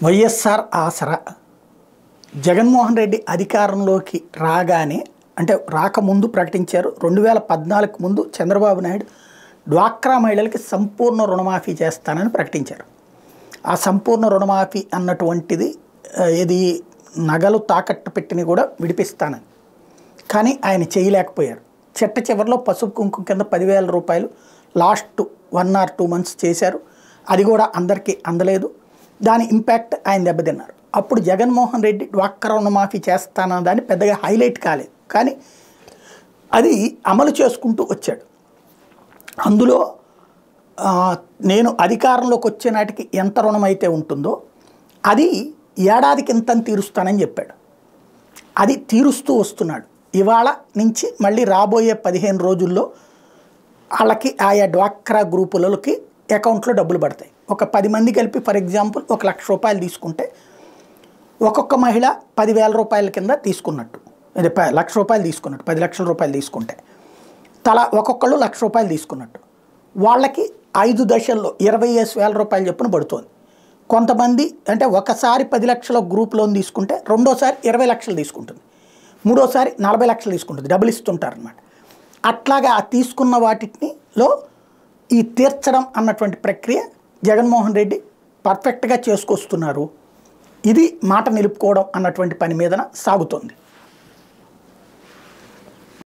వైఎస్ఆర్ ఆసరా జగన్మోహన్ రెడ్డి అధికారంలోకి రాగానే అంటే రాకముందు ప్రకటించారు. 2014 ముందు చంద్రబాబు నాయుడు డ్వాక్రా మహిళలకి సంపూర్ణ రుణమాఫీ చేస్తానని ప్రకటించారు. ఆ సంపూర్ణ రుణమాఫీ అన్నటువంటిది ఇది నగలు తాకట్టు పెట్టిని కూడా విడిపిస్తానని, కానీ ఆయన చేయలేకపోయారు. చిట్ట చివరిలో పసుపు కుంకుమ కింద 10,000 రూపాయలు లాస్ట్ 1 or 2 months చేశారు. అది కూడా అందరికీ అందలేదు. దాని ఇంపాక్ట్ ఆయన దెబ్బతిన్నారు. అప్పుడు జగన్మోహన్ రెడ్డి డ్వాక్రా రుణమాఫీ చేస్తానన్న దాన్ని పెద్దగా హైలైట్ కాలేదు, కానీ అది అమలు చేసుకుంటూ వచ్చాడు. అందులో నేను అధికారంలోకి వచ్చే నాటికి ఎంత రుణం అయితే ఉంటుందో అది ఏడాదికి ఇంతని తీరుస్తానని చెప్పాడు. అది తీరుస్తూ వస్తున్నాడు. ఇవాళ నుంచి మళ్ళీ రాబోయే 15 రోజుల్లో వాళ్ళకి ఆయా డ్వాక్రా గ్రూపులకి అకౌంట్లో డబ్బులు పడతాయి. ఒక 10 మంది కలిపి ఫర్ ఎగ్జాంపుల్ 1,00,000 రూపాయలు తీసుకుంటే ఒక్కొక్క మహిళ 10,000 రూపాయల కింద తీసుకున్నట్టు, అదే 1,00,000 రూపాయలు తీసుకున్నట్టు, 10 లక్షల రూపాయలు తీసుకుంటే తలా ఒక్కొక్కళ్ళు 1,00,000 రూపాయలు తీసుకున్నట్టు వాళ్ళకి 5 దశల్లో 25,000 రూపాయలు చొప్పున పడుతుంది. కొంతమంది అంటే ఒకసారి 10 లక్షల గ్రూప్ లోన్ తీసుకుంటే రెండోసారి 20 లక్షలు తీసుకుంటుంది, మూడోసారి 40 లక్షలు తీసుకుంటుంది, డబ్బులు ఇస్తుంటారనమాట. అట్లాగా ఆ తీసుకున్న వాటిలో ఈ తీర్చడం అన్నటువంటి ప్రక్రియ జగన్మోహన్ రెడ్డి పర్ఫెక్ట్గా చేసుకొస్తున్నారు. ఇది మాట నిలుపుకోవడం అన్నటువంటి పని మీదన సాగుతుంది.